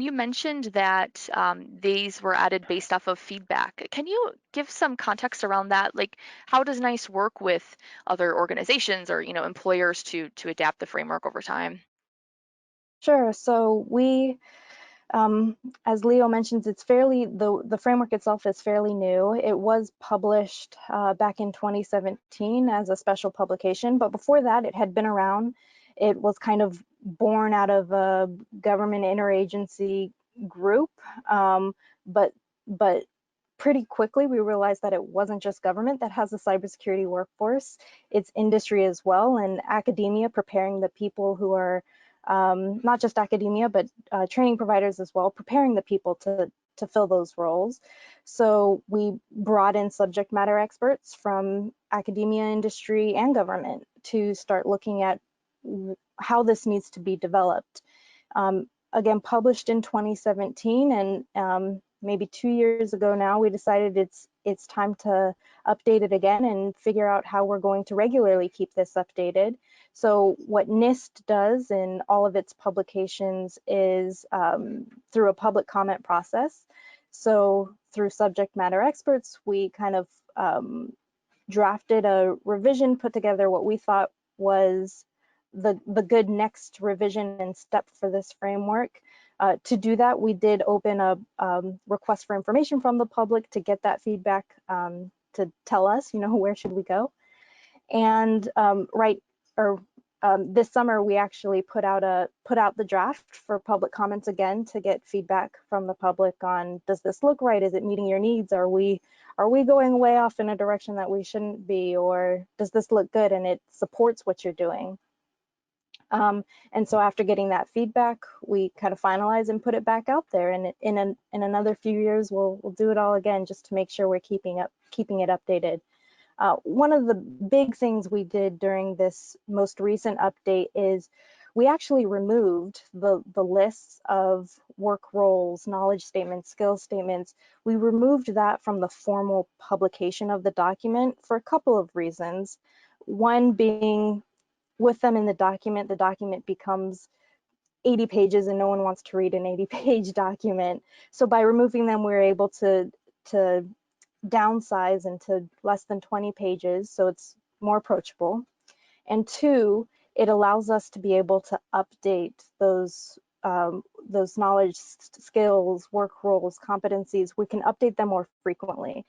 You mentioned that these were added based off of feedback. Can you give some context around that? Like, how does NICE work with other organizations or, employers to adapt the framework over time? Sure. So um, as Leo mentions, the framework itself is fairly new. It was published back in 2017 as a special publication, but before that, it had been around. It was kind of born out of a government interagency group, but but pretty quickly we realized that it wasn't just government that has a cybersecurity workforce; it's industry as well, and academia preparing the people who are not just academia, but training providers as well, preparing the people to fill those roles. So we brought in subject matter experts from academia, industry, and government to start looking at how this needs to be developed. Again, published in 2017, and maybe 2 years ago now, we decided it's time to update it again and figure out how we're going to regularly keep this updated. So what NIST does in all of its publications is through a public comment process. So through subject matter experts, we kind of drafted a revision, put together what we thought was the good next revision and step for this framework. To do that, we did open a request for information from the public to get that feedback, to tell us, where should we go. And this summer, we actually put out the draft for public comments again to get feedback from the public on, does this look right? Is it meeting your needs? Are we going way off in a direction that we shouldn't be? Or does this look good and it supports what you're doing? And so after getting that feedback, we kind of finalize and put it back out there. And in another few years, we'll do it all again just to make sure we're keeping it updated. One of the big things we did during this most recent update is we actually removed the lists of work roles, knowledge statements, skill statements. We removed that from the formal publication of the document for a couple of reasons. One being, with them in the document becomes 80 pages and no one wants to read an 80-page document. So by removing them, we're able to downsize into less than 20 pages, so it's more approachable. And two, it allows us to be able to update those knowledge, skills, work roles, competencies. We can update them more frequently.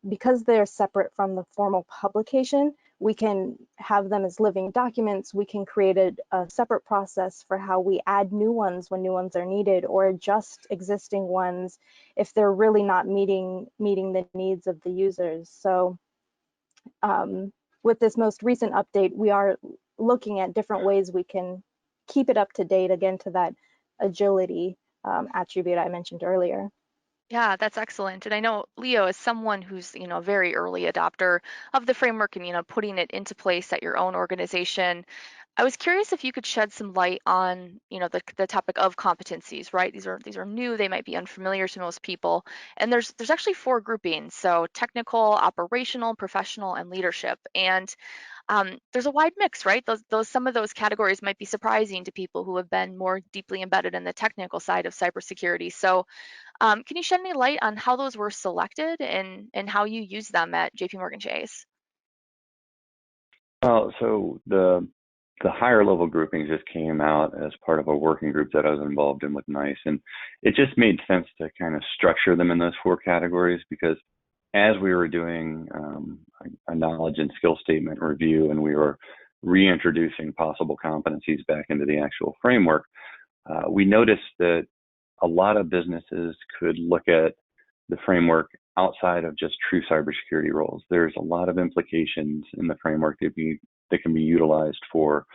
Because they're separate from the formal publication, we can have them as living documents. We can create a separate process for how we add new ones when new ones are needed, or adjust existing ones if they're really not meeting the needs of the users. So with this most recent update, we are looking at different ways we can keep it up to date, again, to that agility attribute I mentioned earlier. Yeah, that's excellent. And I know Leo is someone who's, a very early adopter of the framework and, putting it into place at your own organization. I was curious if you could shed some light on, the topic of competencies, right? These are new, they might be unfamiliar to most people. And there's actually four groupings. So technical, operational, professional, and leadership. And there's a wide mix, right? Some of those categories might be surprising to people who have been more deeply embedded in the technical side of cybersecurity. So can you shed any light on how those were selected and how you use them at JPMorgan Chase? Well, so the higher level groupings just came out as part of a working group that I was involved in with NICE, and it just made sense to kind of structure them in those four categories, because as we were doing a knowledge and skill statement review and we were reintroducing possible competencies back into the actual framework, we noticed that a lot of businesses could look at the framework outside of just true cybersecurity roles. There's a lot of implications in the framework that can be utilized for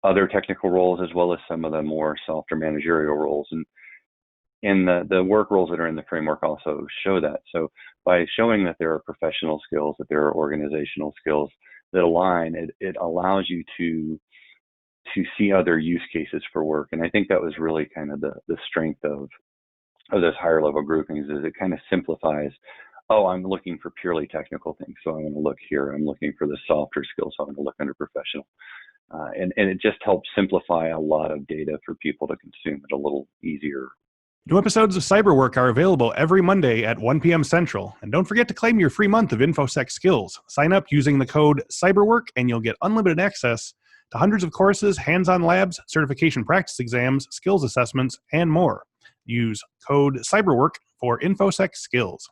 other technical roles, as well as some of the more softer managerial roles. And the work roles that are in the framework also show that. So by showing that there are professional skills, that there are organizational skills that align, it allows you to see other use cases for work. And I think that was really kind of the strength of those higher level groupings, is it kind of simplifies, oh, I'm looking for purely technical things, so I'm going to look here. I'm looking for the softer skills, so I'm going to look under professional. and it just helps simplify a lot of data for people to consume it a little easier. New episodes of Cyberwork are available every Monday at 1 p.m. Central. And don't forget to claim your free month of Infosec skills. Sign up using the code CYBERWORK and you'll get unlimited access to hundreds of courses, hands-on labs, certification practice exams, skills assessments, and more. Use code CYBERWORK for Infosec skills.